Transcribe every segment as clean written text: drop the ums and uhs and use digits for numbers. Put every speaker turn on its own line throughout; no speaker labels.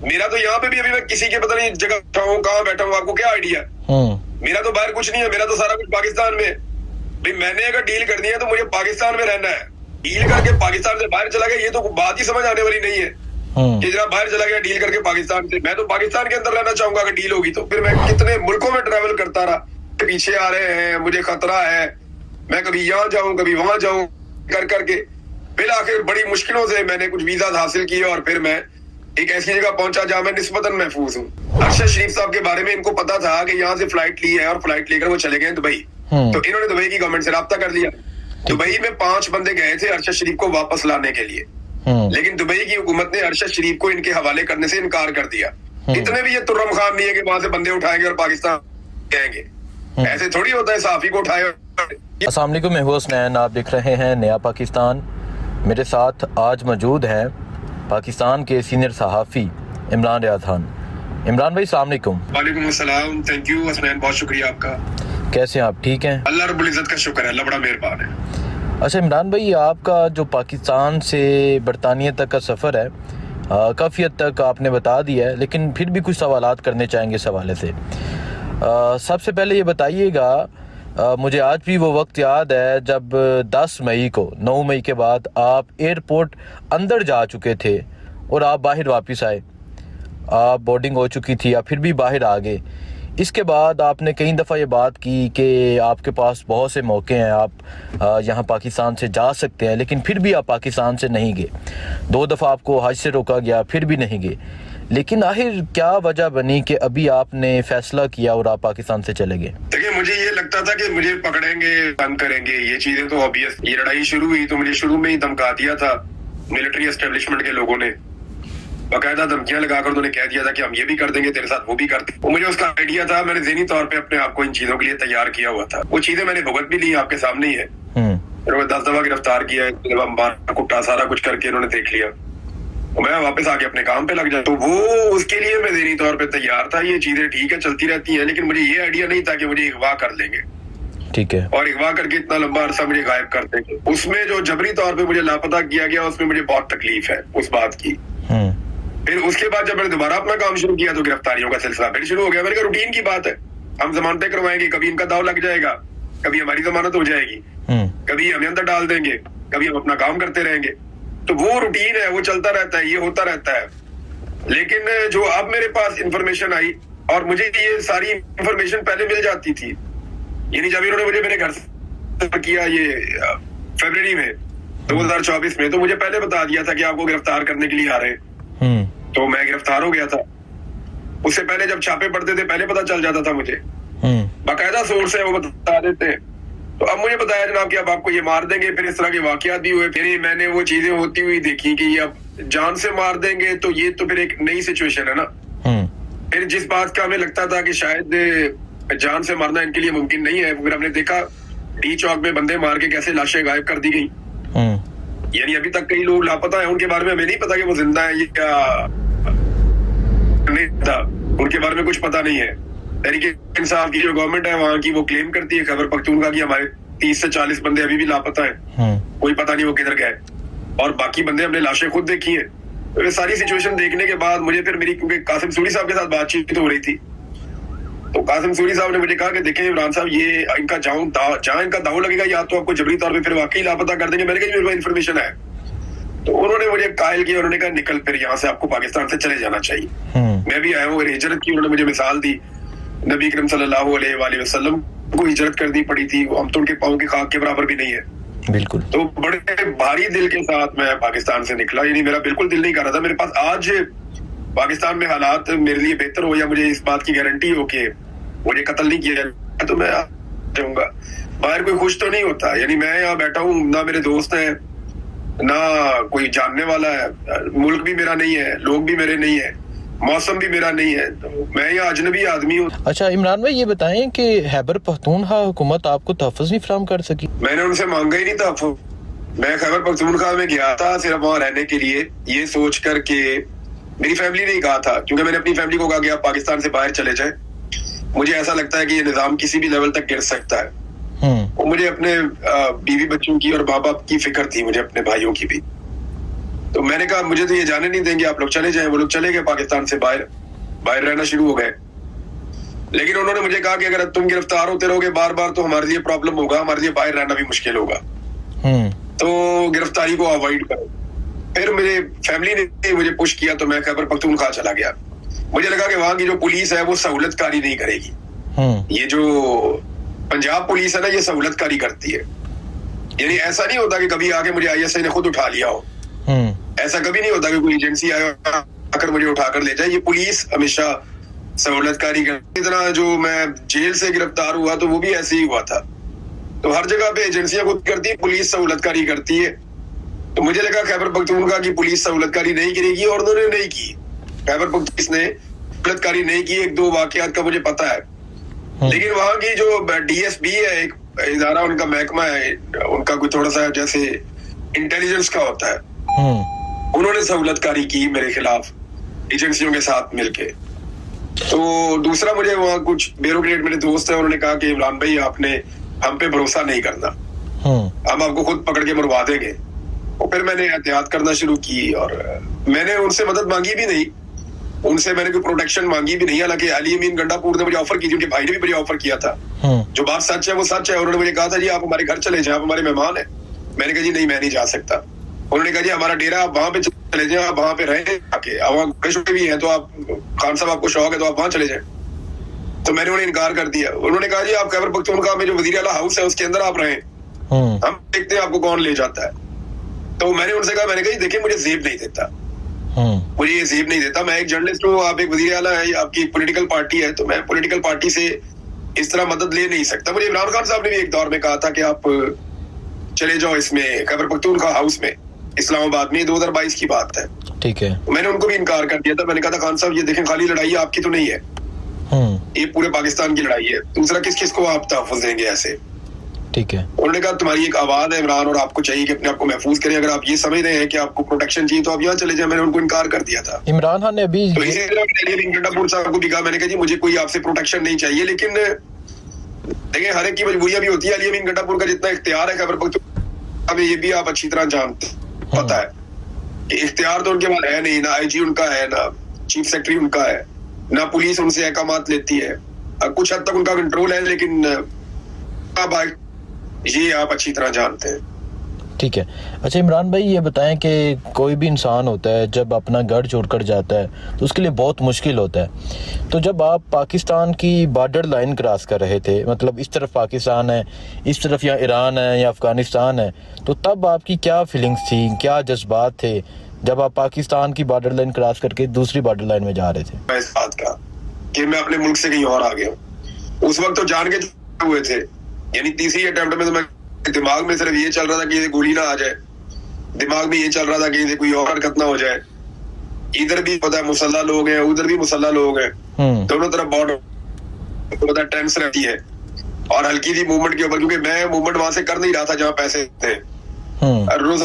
मेरा तो यहाँ पे भी अभी मैं किसी के पता नहीं जगह बैठा हूँ, कहाँ बैठा हूँ, आपको क्या आइडिया? मेरा तो बाहर कुछ नहीं है, मेरा तो सारा कुछ पाकिस्तान में। भाई मैंने अगर डील करनी है तो मुझे पाकिस्तान में रहना है। डील करके पाकिस्तान से बाहर चला गया, ये तो बात ही समझ आने वाली नहीं है कि जरा बाहर चला गया डील करके पाकिस्तान से। मैं तो पाकिस्तान के अंदर रहना चाहूंगा अगर डील होगी तो। फिर मैं कितने मुल्कों में ट्रैवल करता रहा, पीछे आ रहे हैं, मुझे खतरा है, मैं कभी यहाँ जाऊं कभी वहां जाऊं कर करके फिर आखिर बड़ी मुश्किलों से मैंने कुछ वीजा हासिल किए और फिर मैं एक ऐसी जगह पहुंचा जहां मैं निस्बतन महफूज हूँ। अरशद शरीफ साहब के बारे में इनको पता था कि यहाँ से फ्लाइट ली है और फ्लाइट लेकर वो चले गए दुबई। तो इन्होंने दुबई की गवर्नमेंट से राब्ता कर लिया। दुबई में 5 बंदे गए थे अरशद शरीफ को वापस लाने के लिए, लेकिन दुबई की हुकूमत ने अरशद शरीफ को इनके हवाले करने से इनकार कर दिया। इतने भी ये तुर्रम खान नहीं है कि वहां से बंदे उठाएंगे और पाकिस्तान जाएंगे, ऐसे थोड़ी होता है साफी को उठाए।
अस्सलाम वालेकुम, मैं हूं हसनैन, आप देख रहे हैं नया पाकिस्तान। मेरे साथ आज मौजूद हैं पाकिस्तान के सीनियर सहाफ़ी इमरान रियाज खान। इमरान भाई अस्सलाम वालेकुम।
वालेकुम अस्सलाम, थैंक यू हसनैन, बहुत शुक्रिया आपका।
कैसे हैं आप? ठीक हैं?
अल्लाह रब्बुल इज़्ज़त का शुक्र है, अल्लाह बड़ा मेहरबान है।
अच्छा इमरान भाई, आपका जो पाकिस्तान से बरतानिया तक का सफ़र है काफ़ी हद तक आपने बता दिया है, लेकिन फिर भी कुछ सवालात करने चाहेंगे इस हवाले से। सबसे पहले ये बताइएगा, मुझे आज भी वो वक्त याद है जब 10 मई को 9 मई के बाद आप एयरपोर्ट अंदर जा चुके थे और आप बाहर वापस आए। आप बोर्डिंग हो चुकी थी, आप फिर भी बाहर आ गए। इसके बाद आपने कई दफ़ा ये बात की कि आपके पास बहुत से मौके हैं, आप यहाँ पाकिस्तान से जा सकते हैं, लेकिन फिर भी आप पाकिस्तान से नहीं गए। 2 दफ़ा आपको हज से रोका गया, फिर भी नहीं गए। लेकिन आखिर क्या वजह बनी कि अभी आपने फैसला किया और आप पाकिस्तान से चले गए?
देखिए, मुझे ये लगता था कि मुझे पकड़ेंगे, तंग करेंगे, ये चीजें तो ऑब्वियस। ये लड़ाई शुरू हुई तो मुझे शुरू में ही धमका दिया था मिलिट्री एस्टेब्लिशमेंट के लोगों ने, बाकायदा धमकियां लगाकर उन्होंने कह दिया था कि हम ये भी कर देंगे तेरे साथ, वो भी करते। वो मुझे उसका आइडिया था, मैंने ज़हनी तौर पे अपने आप को इन चीजों के लिए तैयार किया हुआ था। वो चीजें मैंने भुगत भी ली, आपके सामने ही है। फिर मैं 10 दफा गिरफ्तार किया, कुट्टा सारा कुछ करके इन्होंने देख लिया, मैं वापस आके अपने काम पे लग जाता। तो वो उसके लिए मैं ज़हनी तौर पे तैयार था। ये चीजें ठीक है चलती रहती हैं, लेकिन मुझे ये आइडिया नहीं था कि मुझे अगवा कर लेंगे,
ठीक है, और
अगवा करके इतना लंबा अरसा मुझे गायब कर देंगे। उसमें जो जबरी तौर पे मुझे लापता किया गया, उसमें मुझे बहुत तकलीफ है उस बात की। फिर उसके बाद जब मैंने दोबारा अपना काम शुरू किया तो गिरफ्तारियों का सिलसिला फिर शुरू हो गया। मैंने कहा रूटीन की बात है, हम जमानतें करवाएंगे, कभी इनका दाव लग जाएगा, कभी हमारी जमानत हो जाएगी, कभी हमें अंदर डाल देंगे, कभी हम अपना काम करते रहेंगे। तो वो रूटीन है, वो चलता रहता है, ये होता रहता है। लेकिन जो अब मेरे पास इंफॉर्मेशन आई, और मुझे ये सारी इंफॉर्मेशन पहले मिल जाती थी, यानी जब इन्होंने मुझे मेरे घर से किया ये फरवरी में 2024 में, तो मुझे पहले बता दिया था कि आपको गिरफ्तार करने के लिए आ रहे हैं। तो मैं गिरफ्तार हो गया था। उससे पहले जब छापे पड़ते थे पहले पता चल जाता था मुझे, बाकायदा सोर्स है वो बता देते हैं। तो अब मुझे बताया जनाब कि अब आपको ये मार देंगे। फिर इस तरह के वाकयात भी हुए। फिर मैंने वो चीजें होती हुई देखी कि ये अब जान से मार देंगे, तो ये तो फिर एक नई सिचुएशन है ना। फिर जिस बात का हमें लगता था कि शायद जान से मारना इनके लिए मुमकिन नहीं है, फिर हमने देखा डी चौक में बंदे मार के कैसे लाशें गायब कर दी गई। यानी अभी तक कई लोग लापता है, उनके बारे में हमें नहीं पता कि वो जिंदा है या नहीं था, उनके बारे में कुछ पता नहीं है। तहरीक इंसाफ की जो गवर्नमेंट है वहाँ की, वो क्लेम करती है खैबर पख्तूनख्वा की हमारे 30 से 40 बंदे अभी भी लापता है, कोई पता नहीं वो किधर गए, और बाकी बंदे हमने लाशें खुद देखी है। तो ये सारी सिचुएशन देखने के बाद मुझे फिर मेरी, क्योंकि कासिम सूरी साहब के साथ बातचीत हो रही थी, तो कासिम सूरी साहब ने मुझे कहा कि देखें इमरान साहब, ये इनका जहाँ इनका दाव लगेगा या तो आपको जबरी तौर पे फिर वाकई लापता कर देंगे। मैंने कहा मेरे पास इन्फॉर्मेशन है। तो उन्होंने मुझे कायल किया, उन्होंने कहा निकल, फिर यहाँ से आपको पाकिस्तान से चले जाना चाहिए। मैं भी आया हूँ, हिजरत की उन्होंने मुझे मिसाल दी। नबी करीम सल्लल्लाहु अलैहि वसल्लम को हिजरत कर दी पड़ी थी, हम तो उनके पाँव के खाक के बराबर भी नहीं है।
बिल्कुल।
तो बड़े भारी दिल के साथ मैं पाकिस्तान से निकला, यानी मेरा बिल्कुल दिल नहीं कर रहा था। मेरे पास आज पाकिस्तान में हालात मेरे लिए बेहतर हो या मुझे इस बात की गारंटी हो कि मुझे कत्ल नहीं किया जाए तो मैं जाऊंगा। बाहर कोई खुश तो नहीं होता, यानी मैं यहाँ बैठा हूँ, ना मेरे दोस्त हैं, ना कोई जानने वाला है, मुल्क भी मेरा नहीं है, लोग भी मेरे नहीं है, मौसम भी मेरा नहीं है, तो मैं यहाँ अजनबी आदमी हूँ।
अच्छा इमरान भाई, ये बताएं कि खैबर पख्तूनख्वा हुकूमत आपको तहफ़्फ़ुज़ नहीं फराहम कर सकी?
मैंने उनसे मांगा ही नहीं तहफ़्फ़ुज़। मैं खैबर पख्तूनख्वा में गया था सिर्फ वहाँ रहने के लिए, ये सोच कर के मेरी फैमिली ने कहा था, क्योंकि मैंने अपनी फैमिली को कहा कि आप पाकिस्तान से बाहर चले जाए, मुझे ऐसा लगता है कि ये निजाम किसी भी लेवल तक गिर सकता है। और मुझे अपने बीवी बच्चों की और माँ बाप की फिक्र थी, मुझे अपने भाइयों की भी। तो मैंने कहा मुझे तो ये जाने नहीं देंगे, आप लोग चले जाएं। वो लोग चले गए पाकिस्तान से बाहर रहना शुरू हो गए। लेकिन उन्होंने मुझे कहा कि अगर तुम गिरफ्तार होते रहोगे बार बार तो हमारे लिए प्रॉब्लम होगा, हमारे लिए बाहर रहना भी मुश्किल होगा, तो गिरफ्तारी को अवॉइड करो। फिर मेरे फैमिली ने मुझे पुश किया तो मैं खैबर पख्तूनख्वा चला गया। मुझे लगा कि वहां की जो पुलिस है वो सहूलतकारी नहीं करेगी। ये जो पंजाब पुलिस है ना, ये सहूलतकारी करती है। यानी ऐसा नहीं होता कि कभी आके मुझे ISI ने खुद उठा लिया हो, ऐसा कभी नहीं होता कि कोई एजेंसी आकर मुझे उठाकर ले जाए। ये पुलिस हमेशा सहूलतकारी करती। इस तरह जो मैं जेल से गिरफ्तार हुआ तो वो भी ऐसे ही हुआ था। तो हर जगह पे एजेंसियां खुद करती है, पुलिस सहूलतकारी करती है। तो मुझे लगा खैबर पख्तूनख्वा की पुलिस सहूलतकारी नहीं करेगी, और उन्होंने नहीं की। खैबर पख्तूनख्वा ने सहूलतकारी नहीं की। एक दो वाकयात का मुझे पता है, लेकिन वहां की जो DSB है, एक इदारा, उनका महकमा है, उनका कोई थोड़ा सा जैसे इंटेलिजेंस का होता है, उन्होंने सहूलतकारी की मेरे खिलाफ एजेंसियों के साथ मिलके। तो दूसरा, मुझे वहाँ कुछ ब्यूरोक्रेट मेरे दोस्त है, उन्होंने कहा कि इमरान भाई आपने हम पे भरोसा नहीं करना, हम आपको खुद पकड़ के मरवा देंगे। और फिर मैंने एहतियात करना शुरू की, और मैंने उनसे मदद मांगी भी नहीं, उनसे मैंने कोई प्रोटेक्शन मांगी भी नहीं। हालांकि अली अमीन गंडापुर ने मुझे ऑफर की, उनके भाई ने भी मुझे ऑफर किया था। जो बात सच है वो सच है। उन्होंने मुझे कहा था जी आप हमारे घर चले जाए, आप हमारे मेहमान है। मैंने कहा जी नहीं, मैं नहीं जा सकता। उन्होंने कहा जी हमारा डेरा, आप वहां पे चले जाए, आप वहां पे रहें आके, वहां भी है तो आप, खान साहब आपको शौक है तो आप वहां चले जाए। तो मैंने उन्हें इनकार कर दिया। उन्होंने कहा जी आप खैबर पख्तूनख्वा में जो वजीर आला हाउस है उसके अंदर आप रहें, हम देखते हैं आपको कौन ले जाता है। तो मैंने उनसे कहा, मैंने कहा देखिए मुझे जेब नहीं देता, मुझे ये जेब नहीं देता। मैं एक जर्नलिस्ट हूँ, आप एक वजीर आला है, आपकी पॉलिटिकल पार्टी है, तो मैं पॉलिटिकल पार्टी से इस तरह मदद ले नहीं सकता। मुझे इमरान खान साहब ने भी एक दौर में कहा था कि आप चले जाओ इसमें खैबर पख्तूनख्वा हाउस में, इस्लामाबाद में, 2022 की बात है। ठीक है। मैंने उनको भी इनकार कर दिया था। मैंने कहा था खान साहब ये देखें, खाली लड़ाई आपकी तो नहीं है, ये पूरे पाकिस्तान की लड़ाई है। दूसरा, किस किस को आप तहफ़्फ़ुज़ देंगे ऐसे? ठीक है। उन्होंने कहा तुम्हारी एक आवाज है इमरान, और आपको चाहिए कि अपने आप को महफूज करें। अगर आप ये समझ रहे हैं कि आपको प्रोटेक्शन चाहिए तो आप यहाँ चले जाए। मैंने उनको इनकार कर दिया था।
इमरान खान ने अभी
तो इसी तरह गंडापुर साहब को भी कहा, मैंने कहा जी मुझे कोई आपसे प्रोटेक्शन नहीं चाहिए, लेकिन देखिए हर एक की मजबूरियां भी होती है। अली अमीन गंडापुर का जितना इख्तियार है खैबर पख्तूनख्वा में, ये भी आप अच्छी तरह जानते, पता है कि इख्तियार तो उनके पास है नहीं, ना IG उनका है, ना चीफ सेक्रेटरी उनका है, ना पुलिस उनसे अहकामात लेती है। कुछ हद तक उनका कंट्रोल है, लेकिन ये आप अच्छी तरह जानते हैं। ठीक है।
अच्छा इमरान भाई, ये बताएं कि कोई भी इंसान होता है जब अपना घर छोड़कर जाता है तो उसके लिए बहुत मुश्किल होता है। तो जब आप पाकिस्तान की बॉर्डर लाइन क्रॉस कर रहे थे, मतलब इस तरफ पाकिस्तान है, इस तरफ या ईरान है या अफ़गानिस्तान है, तो तब आपकी क्या फीलिंग्स थी, क्या जज्बात थे जब आप पाकिस्तान की बॉर्डर लाइन क्रॉस करके दूसरी बॉर्डर लाइन में जा रहे थे?
इस बात का कि मैं अपने मुल्क से कहीं और आ गया। उस वक्त तो जान के हुए थे, यानी तीसरी अटेम्प्ट में तो मैं दिमाग में सिर्फ ये चल रहा था कि गोली ना आ जाए, दिमाग में ये चल रहा था कि कोई और हरकत ना हो जाए। इधर भी पता है मुसल्ला लोग हैं, उधर भी मुसल्ला लोग हैं, दोनों तरफ बॉर्डर पता टेंस रहती है। और हल्की सी मूवमेंट के ऊपर, क्योंकि मैं मूवमेंट वहां से कर नहीं रहा था जहाँ पैसे थे, रोज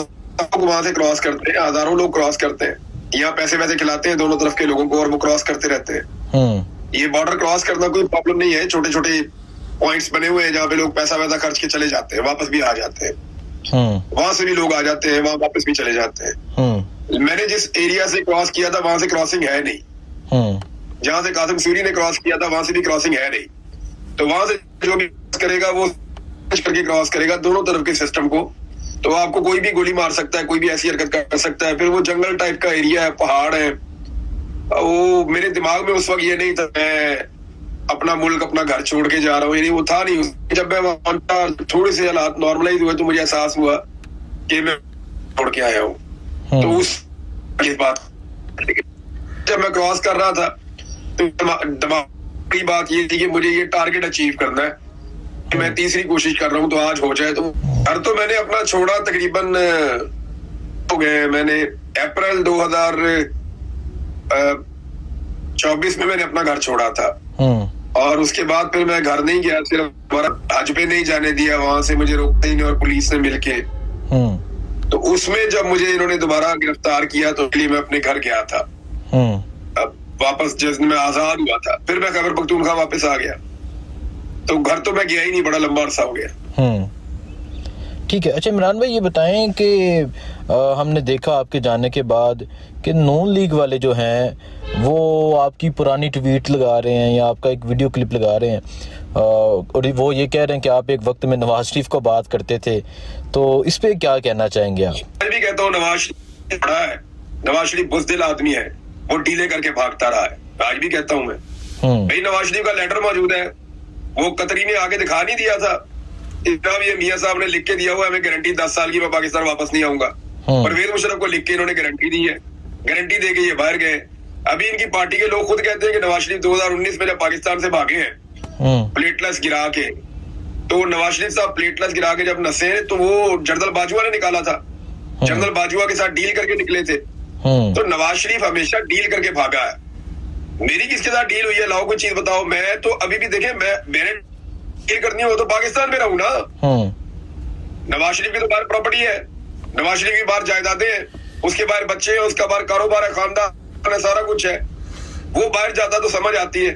वहां से क्रॉस करते हैं, हजारों लोग क्रॉस करते हैं, यहाँ पैसे वैसे खिलाते हैं दोनों तरफ के लोगों को, और वो क्रॉस करते रहते हैं। ये बॉर्डर क्रॉस करना कोई प्रॉब्लम नहीं है, छोटे छोटे पॉइंट्स बने हुए हैं जहाँ पे लोग पैसा वैसा खर्च के चले जाते हैं, वापस भी आ जाते हैं, वहां से भी लोग आ जाते हैं, वहां वापस भी चले जाते हैं। मैंने जिस एरिया से क्रॉस किया था वहां से क्रॉसिंग है नहीं, जहां से कासिम सूरी ने क्रॉस किया था वहां से भी क्रॉसिंग है नहीं। तो वहां से जो भी करेगा वो करके क्रॉस करेगा दोनों तरफ के सिस्टम को, तो आपको कोई भी गोली मार सकता है, कोई भी ऐसी हरकत कर सकता है। फिर वो जंगल टाइप का एरिया है, पहाड़ है, वो मेरे दिमाग में उस वक्त ये नहीं था मैं अपना मुल्क अपना घर छोड़ के जा रहा हूँ, यानी वो था नहीं। जब मैं वहां थोड़े से हालात नॉर्मलाइज हुए तो मुझे एहसास हुआ कि मैं छोड़ के आया हूँ। तो उस बात जब मैं क्रॉस कर रहा था तो दिमाग की बात ये थी कि मुझे ये टारगेट अचीव करना है, कि मैं तीसरी कोशिश कर रहा हूँ तो आज हो जाए। तो घर तो मैंने अपना छोड़ा तकरीबन हो गए, मैंने अप्रैल 2024 में मैंने अपना घर छोड़ा था, और उसके बाद फिर मैं घर नहीं गया, सिर्फ हमारा हज पे नहीं जाने दिया, वहां से मुझे रोकते ही नहीं, और पुलिस ने मिलके। तो उसमें जब मुझे इन्होंने दोबारा गिरफ्तार किया तो इसलिए मैं अपने घर गया था। अब वापस जिस दिन मैं आजाद हुआ था, फिर मैं खैबर पख्तूनख्वा वापस आ गया। तो घर तो मैं गया ही नहीं, बड़ा लंबा अरसा हो गया।
ठीक है। अच्छा इमरान भाई ये बताएं कि हमने देखा आपके जाने के बाद कि नून लीग वाले जो हैं वो आपकी पुरानी ट्वीट लगा रहे हैं या आपका एक वीडियो क्लिप लगा रहे हैं और वो ये कह रहे हैं कि आप एक वक्त में नवाज शरीफ को बात करते थे, तो इस पे क्या कहना चाहेंगे आप?
मैं भी कहता हूँ नवाज शरीफ बड़ा है, नवाज शरीफ बुज़दिल आदमी है, वो डीले करके भागता रहा है, आज भी कहता हूँ मैं। भाई नवाज शरीफ का लेटर मौजूद है, वो कतरी ने आगे दिखा नहीं दिया था, इतना भी मियां साहब ने लिख के दिया हुआ है, मैं गारंटी 10 साल की मैं पाकिस्तान वापस नहीं आऊंगा। परवेज मुशर्रफ को लिख के इन्होंने गारंटी दी है, गारंटी दे के ये बाहर गए। अभी इनकी पार्टी के लोग खुद कहते हैं कि नवाज शरीफ 2019 में जब पाकिस्तान से भागे हैं प्लेटलेस गिरा के, तो नवाज शरीफ साहब प्लेटलेस गिरा के जब नसे तो वो जनरल बाजवा ने निकाला था, जनरल बाजवा के साथ डील करके निकले थे। तो नवाज शरीफ हमेशा डील करके भागा है। मेरी किसके साथ डील हुई है, लाओ कोई चीज बताओ। मैं तो अभी भी देखे, मैंने डील करनी हो तो पाकिस्तान में रहूं ना। नवाज शरीफ की तो बाहर प्रॉपर्टी है, नवाज शरीफ की बाहर जायदादें हैं, उसके बाहर बच्चे हैं, उसका बाहर कारोबार है, खानदान है, सारा कुछ है। वो बाहर जाता तो समझ आती है।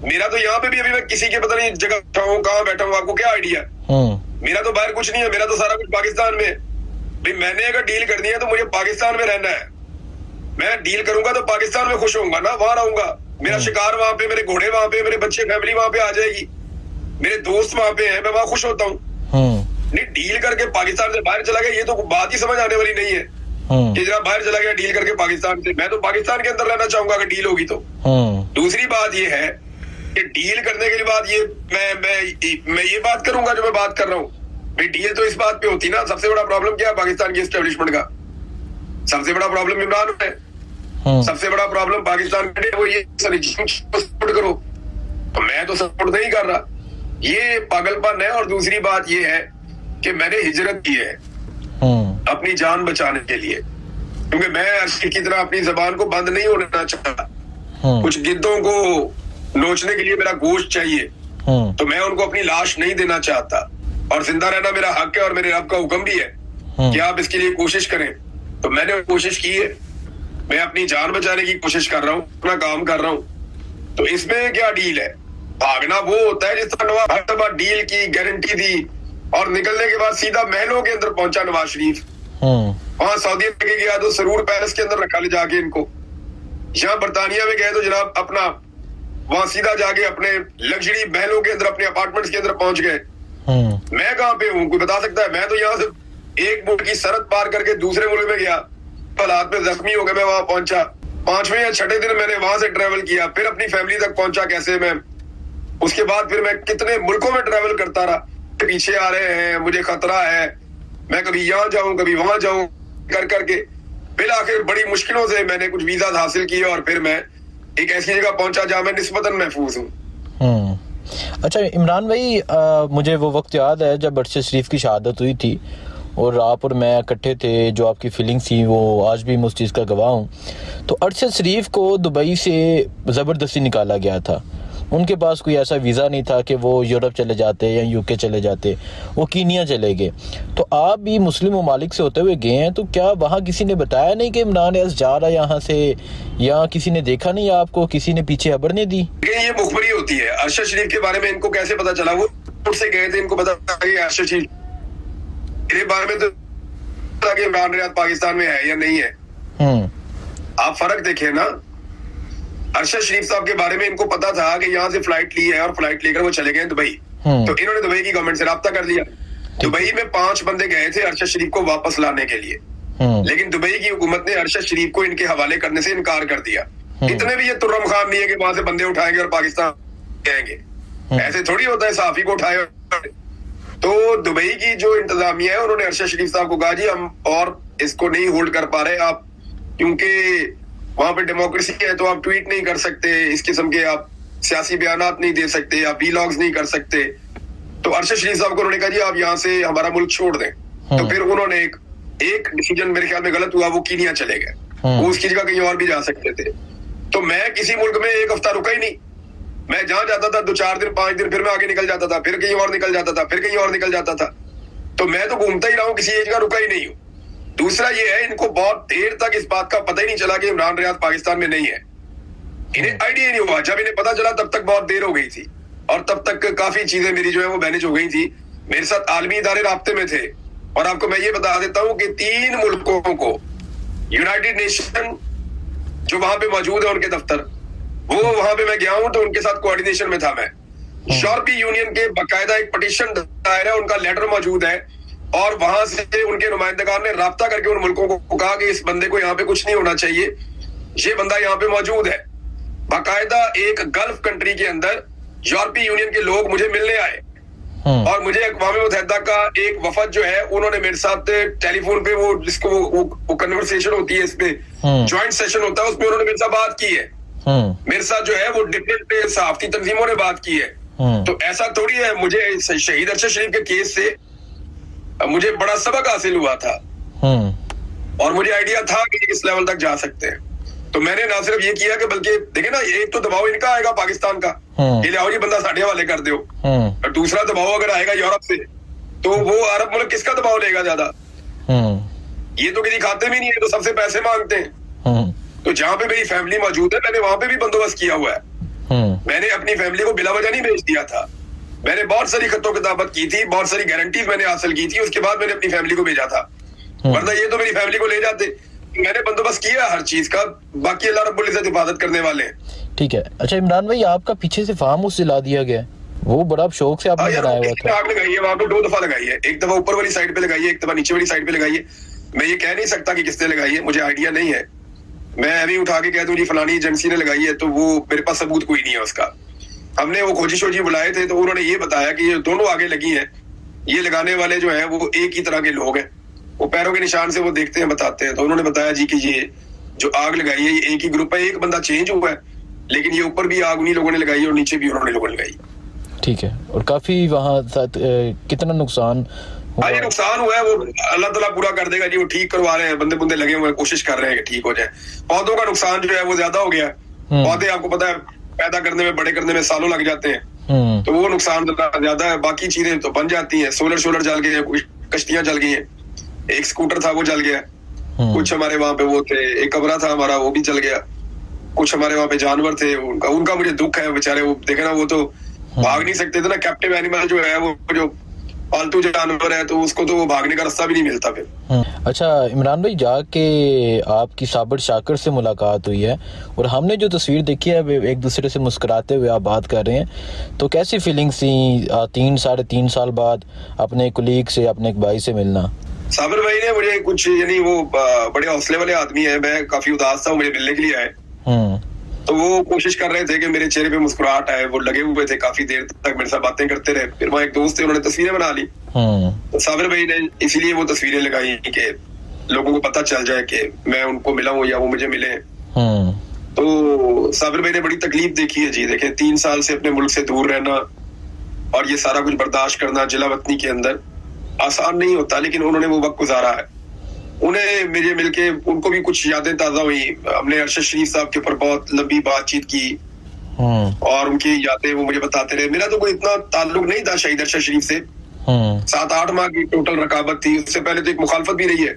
मेरा तो यहाँ पे भी अभी मैं किसी के पता नहीं जगह बैठा हूँ, कहाँ बैठा हूँ, आपको क्या आइडिया? मेरा तो बाहर कुछ नहीं है, मेरा तो सारा कुछ पाकिस्तान में। भाई मैंने अगर डील करनी है तो मुझे पाकिस्तान में रहना है। मैं डील करूंगा तो पाकिस्तान में खुश होऊंगा ना, वहां रहूंगा। मेरा शिकार वहां पे, मेरे घोड़े वहां पे, मेरे बच्चे, फैमिली वहां पे आ जाएगी, मेरे दोस्त वहां पे हैं, मैं वहां खुश होता हूँ। नहीं डील करके पाकिस्तान से बाहर चला गया, ये तो बात ही समझ आने वाली नहीं है कि जरा बाहर चला गया डील करके पाकिस्तान से। मैं तो पाकिस्तान के अंदर रहना चाहूंगा अगर डील होगी तो। दूसरी बात ये है कि डील करने के बाद ये मैं ये बात करूंगा जो मैं बात कर रहा हूँ। भाई डील तो इस बात पे होती ना, सबसे बड़ा प्रॉब्लम क्या है पाकिस्तान की एस्टेब्लिशमेंट का? सबसे बड़ा प्रॉब्लम इमरान है, सबसे बड़ा प्रॉब्लम पाकिस्तान का वो ये सपोर्ट करो, तो मैं तो सपोर्ट नहीं कर रहा, ये पागलपन है। और दूसरी बात ये है कि मैंने हिजरत की है अपनी जान बचाने के लिए, क्योंकि मैं अर्शी की तरह अपनी जबान को बंद नहीं होना चाहता। कुछ गिद्धों को नोचने के लिए मेरा गोश्त चाहिए, तो मैं उनको अपनी लाश नहीं देना चाहता, और जिंदा रहना मेरा हक है और मेरे रब का हुक्म भी है कि आप इसके लिए कोशिश करें। तो मैंने कोशिश की है, मैं अपनी जान बचाने की कोशिश कर रहा हूँ, अपना काम कर रहा हूँ। तो इसमें क्या डील है? भागना वो होता है जिस तरह नवाज हर दफा डील की, गारंटी दी और निकलने के बाद सीधा महलों के अंदर पहुंचा नवाज शरीफ। वहां सऊदी लेके गया तो सरूर पैलेस के अंदर रखा ले जाके इनको। यहाँ बरतानिया में गए तो जनाब अपना वहां सीधा जाके अपने लग्जरी महलों के अंदर, अपने अपार्टमेंट्स के अंदर पहुंच गए। मैं कहाँ पे हूँ कोई बता सकता है? मैं तो यहाँ से एक मुल्क की सरहद पार करके दूसरे मुल्क में गया, हालात में जख्मी हो गए, मैं वहां पहुंचा। 5वें या 6ठे दिन मैंने वहां से ट्रेवल किया, फिर अपनी फैमिली तक पहुंचा कैसे मैं, उसके बाद फिर मैं कितने मुल्कों में ट्रेवल करता रहा। पीछे आ रहे हैं, मुझे खतरा है, मैं कभी यहाँ जाऊं कभी वहां जाऊं कर करके फिर आखिर बड़ी मुश्किलों से मैंने कुछ वीजा हासिल किए और फिर मैं एक ऐसी जगह पहुंचा जहां मैं निस्बतन महफूज हूँ।
अच्छा इमरान भाई, मुझे वो वक्त याद है जब अरशद शरीफ की शहादत हुई थी और आप और मैं इकट्ठे थे, जो आपकी फीलिंग्स थी वो आज भी मैं उस चीज़ का गवाह हूँ। तो अरशद शरीफ को दुबई से ज़बरदस्ती निकाला गया था, उनके पास कोई ऐसा वीज़ा नहीं था कि वो यूरोप चले जाते या यूके चले जाते, वो कीनिया चले गए। तो आप भी मुस्लिम ममालिक से होते हुए गए हैं, तो क्या वहाँ किसी ने बताया नहीं कि इमरान यास जा रहा है यहाँ से, या किसी ने देखा नहीं आपको, किसी ने पीछे खबर नहीं दी?
ये मुखबरी होती है। अरशद शरीफ के बारे में इनको कैसे पता चला? वो से गए थे, इनको पता अरशद शरीफ मेरे बारे में तो कि इमरान रियाद पाकिस्तान में है या नहीं है। आप फर्क देखें ना, अरशद शरीफ साहब के बारे में इनको पता था कि यहाँ से फ्लाइट ली है और फ्लाइट लेकर वो चले गए दुबई। तो इन्होंने दुबई की गवर्नमेंट से राब्ता कर लिया। दुबई में 5 बंदे गए थे अरशद शरीफ को वापस लाने के लिए, लेकिन दुबई की हुकूमत ने अरशद शरीफ को इनके हवाले करने से इनकार कर दिया। इतने भी ये तुर्रम खान नहीं है कि वहां से बंदे उठाएंगे और पाकिस्तान जाएंगे, ऐसे थोड़ी होता है साफी को उठाए। तो दुबई की जो इंतजामिया है उन्होंने अरशद शरीफ साहब को कहा जी हम और इसको नहीं होल्ड कर पा रहे आप, क्योंकि वहां पे डेमोक्रेसी है तो आप ट्वीट नहीं कर सकते, इस किस्म के आप सियासी बयानात नहीं दे सकते, आप वीलॉग्स नहीं कर सकते। तो अरशद शरीफ साहब को उन्होंने कहा जी आप यहाँ से हमारा मुल्क छोड़ दें। तो फिर उन्होंने एक डिसीजन मेरे ख्याल में गलत हुआ, वो कीनिया चले गए, वो उसकी जगह कहीं और भी जा सकते थे। तो मैं किसी मुल्क में 1 हफ्ता रुका ही नहीं, मैं जहां जाता था 2-4 दिन 5 दिन, फिर मैं आगे निकल जाता था, फिर कहीं और निकल जाता था, फिर कहीं और निकल जाता था। तो मैं तो घूमता ही रहा हूँ, किसी एक जगह रुका ही नहीं हूँ। दूसरा ये है, इनको बहुत देर तक इस बात का पता ही नहीं चला कि इमरान रियाद पाकिस्तान में नहीं है। इन्हें आइडिया नहीं हुआ, जब इन्हें पता चला तब तक बहुत देर हो गई थी, और तब तक काफी चीजें मेरी जो है वो मैनेज हो गई थी। मेरे साथ आलमी इदारे राब्ते में थे, और आपको मैं ये बता देता हूं कि 3 मुल्कों को यूनाइटेड नेशन जो वहां पे मौजूद है उनके दफ्तर, वो वहां पे मैं गया हूं तो उनके साथ कोऑर्डिनेशन में था मैं। यूरोपीय यूनियन के बाकायदा एक पटिशन दायर है, उनका लेटर मौजूद है और वहां से उनके नुमाइंदगान ने राब्ता करके उन मुल्कों को कहा कि इस बंदे को यहाँ पे कुछ नहीं होना चाहिए, ये बंदा यहाँ पे मौजूद है। बाकायदा एक गल्फ कंट्री के अंदर यूरोपीय यूनियन के लोग मुझे मिलने आए और मुझे अक़वाम मुत्तहिदा का एक वफद जो है उन्होंने मेरे साथ टेलीफोन पे वो जिसको वो कन्वर्सेशन होती है, इसमें ज्वाइंट सेशन होता है, उसमें उन्होंने मेरे साथ बात की है। मेरे साथ जो है वो डिफरेंट सहाफती तंजीमों ने बात की है। तो ऐसा थोड़ी है, मुझे शहीद अरशद शरीफ के केस से मुझे बड़ा सबक हासिल हुआ था और मुझे आइडिया था कि इस लेवल तक जा सकते हैं। तो मैंने ना सिर्फ ये किया कि बल्कि देखे ना, एक तो दबाव इनका आएगा पाकिस्तान का कि ले आओ जी बंदा साढ़े हवाले कर दो, और दूसरा दबाव अगर आएगा यूरोप से तो वो अरब मुल्क किसका दबाव लेगा ज्यादा? ये तो किसी खाते में नहीं है, तो सबसे पैसे मांगते हैं। तो जहाँ पे मेरी फैमिली मौजूद है मैंने वहां पे भी बंदोबस्त किया हुआ है। मैंने अपनी फैमिली को बिला वजह नहीं भेज दिया था, मैंने बहुत सारी खतों किताबत की थी, बहुत सारी गारंटीज मैंने हासिल की थी, उसके बाद मैंने अपनी फैमिली को भेजा था, वरना ये तो मेरी फैमिली को ले जाते। मैंने बंदोबस्त किया हर चीज का, बाकी अल्लाह रब्बुल इज्जत हिफाजत करने वाले हैं।
ठीक है। अच्छा इमरान भाई, आपका पीछे से फार्म हाउस जला दिया गया, वो बड़ा शौक से आपने बनाया हुआ था।
आग लगाई है वहां पे 2 दफा लगाई है, एक दफा ऊपर वाली साइड पे लगाई है, एक दफा नीचे वाली साइड पे लगाई है। मैं ये कह नहीं सकता कि किसने लगाई है, मुझे आइडिया नहीं है। मैं अभी उठा के कह दूं जी फलानी एजेंसी ने लगाई है, तो वो मेरे पास सबूत कोई नहीं है उसका। हमने वो खोजी शोजी बुलाए थे तो उन्होंने ये बताया कि ये दोनों आगे लगी हैं, ये लगाने वाले जो है वो एक ही तरह के लोग हैं, वो पैरों के निशान से वो देखते हैं, बताते हैं। तो उन्होंने बताया जी कि ये जो आग लगाई है ये एक ही ग्रुप है, एक बंदा चेंज हुआ है, लेकिन ये ऊपर भी आग उन्हीं लोगों ने लगाई है और नीचे भी उन्होंने लोगों ने लगाई।
ठीक है। और काफी वहाँ कितना नुकसान
हुआ? ये नुकसान हुआ है वो अल्लाह ताला पूरा कर देगा जी, वो ठीक करवा रहे हैं, बंदे बुंदे लगे हुए हैं, कोशिश कर रहे हैं कि ठीक हो जाए। पौधों का नुकसान जो है वो ज्यादा हो गया, पौधे आपको पता है पैदा करने में बड़े करने में सालों लग जाते हैं, तो वो नुकसान ज्यादा है। बाकी चीजें तो बन जाती हैं, सोलर जल गए, कश्तियां जल गई हैं, एक स्कूटर था वो जल गया, कुछ हमारे वहां पे वो थे, एक कमरा था हमारा वो भी जल गया, कुछ हमारे वहां पे जानवर थे, उनका मुझे दुख है बेचारे, वो देखे ना वो तो भाग नहीं सकते थे ना, कैप्टिव एनिमल जो है वो जो पालतू जानवर है तो उसको तो वो भागने का रास्ता भी नहीं मिलता फिर।
अच्छा इमरान भाई, जाके आपकी साबिर शाकिर से मुलाकात हुई है और हमने जो तस्वीर देखी है एक दूसरे से मुस्कुराते हुए आप बात कर रहे हैं, तो कैसी फीलिंग्स थी 3-3.5 साल बाद अपने कुलीग से, अपने एक भाई से मिलना?
साबिर भाई ने मुझे कुछ यानी वो बड़े हौसले वाले आदमी है, मैं काफी उदास था, मुझे मिलने के लिए आए, तो वो कोशिश कर रहे थे कि मेरे चेहरे पे मुस्कुराहट आए, वो लगे हुए थे काफी देर तक मेरे साथ बातें करते रहे। फिर वहाँ एक दोस्त थे, उन्होंने तस्वीरें बना ली, तो साबिर भाई ने इसीलिए वो तस्वीरें लगाई कि लोगों को पता चल जाए कि मैं उनको मिला हूँ या वो मुझे मिले। तो साबिर भाई ने बड़ी तकलीफ देखी है जी, देखें 3 साल से अपने मुल्क से दूर रहना और ये सारा कुछ बर्दाश्त करना जिला वतनी के अंदर आसान नहीं होता, लेकिन उन्होंने वो वक्त गुजारा है। उन्हें मुझे मिलके उनको भी कुछ यादें ताजा हुई, हमने अरशद शरीफ साहब के ऊपर बहुत लंबी बातचीत की और उनकी यादें वो मुझे बताते रहे। मेरा तो कोई इतना ताल्लुक नहीं था शहीद अरशद शरीफ से, 7-8 माह की टोटल रकाबत थी, उससे पहले तो एक मुखालफत भी रही है,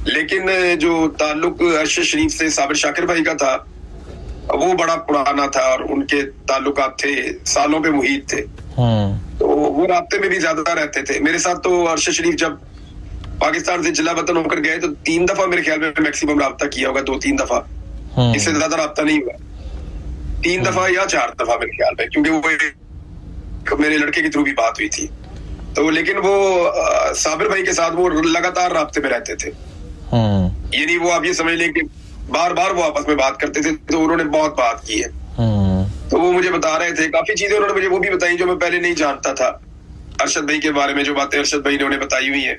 लेकिन जो ताल्लुक अरशद शरीफ से साबिर शाकिर भाई का था वो बड़ा पुराना था और उनके ताल्लुकात थे, सालों पे मुहीत थे, तो वो राब्ते में भी ज्यादा रहते थे मेरे साथ। तो अरशद शरीफ जब पाकिस्तान से जिला वतन होकर गए तो 3 दफा मेरे ख्याल में मैक्सिमम राब्ता किया होगा, 2-3 दफा, इससे ज्यादा राब्ता नहीं हुआ, 3 दफा या 4 दफा मेरे ख्याल में, क्योंकि वो मेरे लड़के के थ्रू भी बात हुई थी। तो लेकिन वो साबिर भाई के साथ वो लगातार राब्ते में रहते थे, यानी वो आप ये समझ लें कि बार बार वो आपस में बात करते थे, तो उन्होंने बहुत बात की है। तो वो मुझे बता रहे थे, काफी चीजें उन्होंने मुझे वो भी बताई जो मैं पहले नहीं जानता था अरशद भाई के बारे में, जो बातें अरशद भाई ने उन्हें बताई हुई है।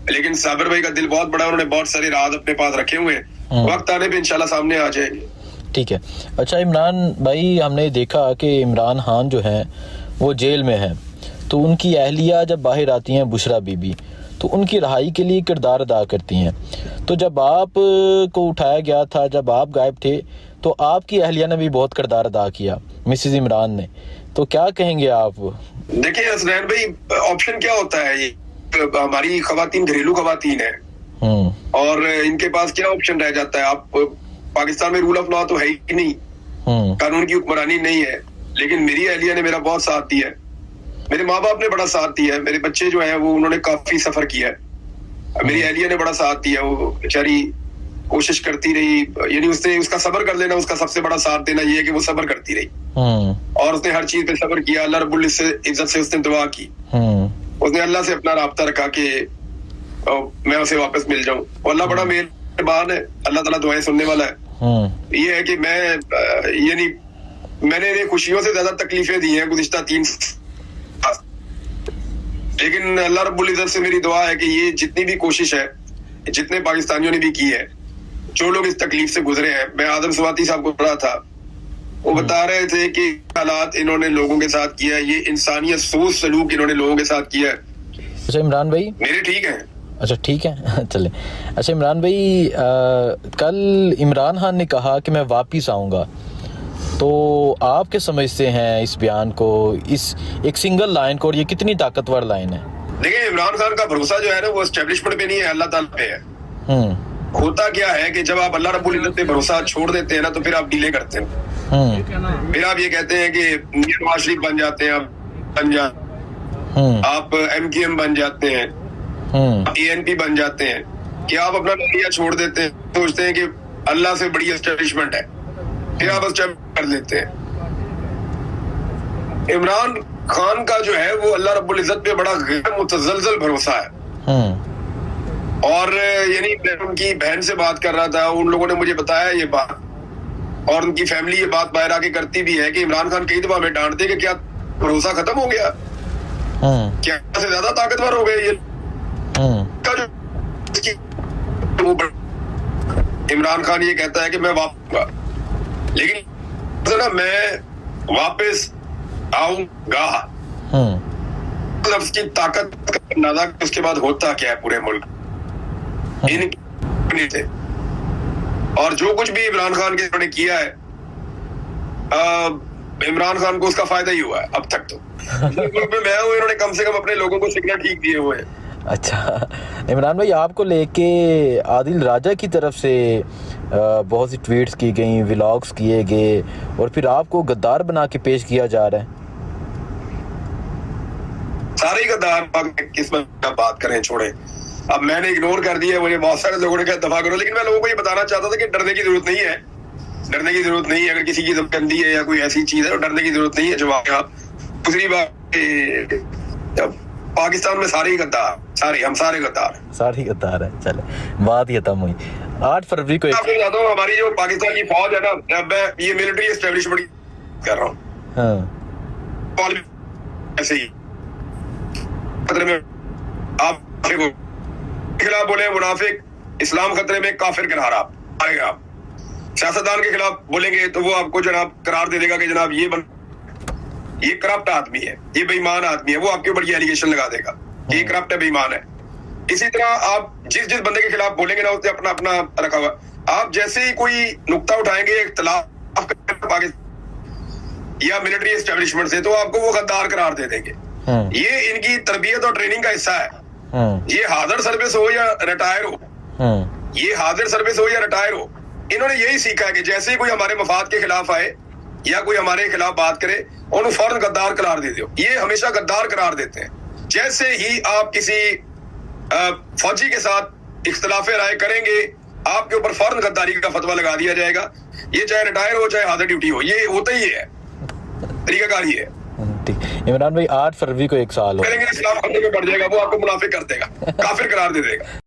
लेकिन साबिर भाई का दिल बहुत बड़ा, उन्होंने बहुत सारे राज अपने पास रखे हुए हैं, वक्त आने पे इंशाल्लाह सामने आ जाएंगे।
ठीक है। अच्छा इमरान भाई, हमने देखा कि इमरान खान जो है वो जेल में है, तो उनकी अहलिया जब बाहर आती हैं बुशरा बीबी, तो उनकी रहाई के लिए किरदार अदा करती हैं। तो जब आप को उठाया गया था, जब आप गायब थे, तो आपकी अहलिया ने भी बहुत किरदार अदा किया, मिसेज इमरान ने, तो क्या कहेंगे आप?
देखिए हसनैन भाई, ऑप्शन क्या होता है, ये हमारी खवातीन घरेलू खवातीन है और इनके पास क्या ऑप्शन रह जाता है? आप पाकिस्तान में रूल ऑफ लॉ तो है ही नहीं, कानून की हुक्मरानी नहीं है, लेकिन मेरी अहलिया ने मेरा बहुत साथ दिया है मेरे माँ बाप ने बड़ा साथ दिया है, मेरे बच्चे जो है वो उन्होंने काफी सफर किया है। मेरी अहलिया ने बड़ा साथ दिया, वो बेचारी कोशिश करती रही, यानी उसने उसका सब्र कर लेना, उसका सबसे बड़ा साथ देना ये है कि वो सब्र करती रही और उसने हर चीज पे सब्र किया। अल्लाह रब्बुल इज्जत से उसने दुआ की, उसने अल्लाह से अपना राब्ता रखा कि मैं उसे वापस मिल जाऊं। और अल्लाह बड़ा मेहरबान है, अल्लाह ताला दुआएं सुनने वाला है। ये है कि मैं यानी मैंने इन्हें खुशियों से ज्यादा तकलीफें दी हैं गुज़िश्ता 3 साल, लेकिन अल्लाह रब्बुल इज्जत से मेरी दुआ है कि ये जितनी भी कोशिश है, जितने पाकिस्तानियों ने भी की है, जो लोग इस तकलीफ से गुजरे हैं, मैं आदम स्वाति साहब को पढ़ा था, वो बता रहे थे कि हालात इन्होंने लोगों के साथ किया है, ये इंसानियत सोच सलूक इन्होंने लोगों के साथ किया है।
अच्छा इमरान भाई,
मेरे ठीक है।
अच्छा ठीक है चले। अच्छा इमरान भाई, कल इमरान खान ने कहा कि मैं वापिस आऊँगा, तो आप क्या समझते हैं इस बयान को, इस एक सिंगल लाइन को, और ये कितनी ताकतवर लाइन है?
देखिए, इमरान खान का भरोसा जो है ना वो एस्टेब्लिशमेंट पे नहीं है, अल्लाह ताला पे है। होता क्या है कि जब आप अल्लाह रब्बुल इज्जत पे भरोसा छोड़ देते हैं ना, तो फिर आप डीले करते हैं। फिर आप ये कहते हैं कि नवाज शरीफ बन जाते हैं, आप MKM बन जाते हैं, ANP बन जाते हैं, कि आप अपना नजरिया छोड़ देते हैं, सोचते हैं कि अल्लाह से बड़ी एस्टेब्लिशमेंट है, फिर आप एस्टेब्लिश कर लेते हैं। इमरान खान का जो है वो अल्लाह रब्बुल इज्जत पे बड़ा गैर मुतज़लज़ल भरोसा है। और यानी मैं उनकी बहन से बात कर रहा था, उन लोगों ने मुझे बताया ये बात, और उनकी फैमिली ये बात बाहर आके करती भी है कि इमरान खान कई दफा हमें डांटते कि क्या भरोसा खत्म हो गया, क्या से ज्यादा ताकतवर हो गए ये का जो वो इमरान खान ये कहता है कि मैं वापस, लेकिन ना मैं वापस आऊंगा लफ्ज की ताकत का अंदाजा उसके बाद होता क्या है पूरे मुल्क इन थे। और जो कुछ भी इमरान खान के ने किया है, इमरान खान को उसका फायदा ही हुआ है अब तक। तो मुल्क में मैं हूँ, इन्होंने कम से कम अपने लोगों को सिग्नल ठीक दिए हुए हैं।
अच्छा इमरान भाई, आपको लेके आदिल राजा की तरफ से बहुत सी ट्वीट्स की गई, व्लॉग्स किए गए, और फिर आपको गद्दार बना के पेश किया जा रहा है।
सारे गद्दार, किस्मत का बात करें छोड़े, अब मैंने इग्नोर कर दिया, मुझे बहुत सारे लोगों ने कहा दफा करो, लेकिन मैं लोगों को ये बताना चाहता था कि डरने की जरूरत नहीं है, डरने की जरूरत नहीं है। अगर किसी की गंदी है या कोई ऐसी चीज है तो डरने की जरूरत नहीं है। जवाब आप दूसरी बात, पाकिस्तान में सारे ही गद्दार, हम सारे गद्दार
है। चले, बात ये खत्म हुई। 8 फरवरी को
आपको बताता हूँ, हमारी जो पाकिस्तान की फौज है ना, मैं ये मिलिट्री एस्टेब्लिशमेंट कर रहा हूँ, ऐसे ही खतरे में आप खिलाफ बोले मुनाफिक, इस्लाम खतरे में, काफिर करार आप आएगा। आप सियासतदान के खिलाफ बोलेंगे तो वो आपको जनाब करार दे देगा कि जनाब ये करप्ट आदमी है, ये बेईमान आदमी है, वो आपके ऊपर ये एलिगेशन लगा देगा कि ये करप्ट है, बेईमान है। इसी तरह आप जिस बंदे के खिलाफ बोलेंगे ना, उसने अपना अपना रखा हुआ, आप जैसे ही कोई नुक्ता उठाएंगे इख्तिलाफ या मिलिट्री एस्टेब्लिशमेंट से, तो आपको वो गद्दार करार दे देंगे। ये इनकी तरबियत और ट्रेनिंग का हिस्सा है। ये हाजिर सर्विस हो या रिटायर हो, ये हाजिर सर्विस हो या रिटायर हो, इन्होंने यही सीखा है कि जैसे ही कोई हमारे मफाद के खिलाफ आए या कोई हमारे खिलाफ बात करे, उन्हें फौरन गद्दार करार दे दो। ये हमेशा गद्दार करार देते हैं। जैसे ही आप किसी फौजी के साथ इख्तिलाफ राय करेंगे, आपके ऊपर फौरन गद्दारी का फतवा लगा दिया जाएगा। ये चाहे रिटायर हो चाहे हाजिर ड्यूटी हो, ये होता ही है, तरीकाकार ही है।
इमरान भाई, 8 फरवरी को 1 साल हो,
इस्लाम खतरे में बढ़ जाएगा, वो आपको मुनाफिक कर देगा, काफिर करार दे देगा।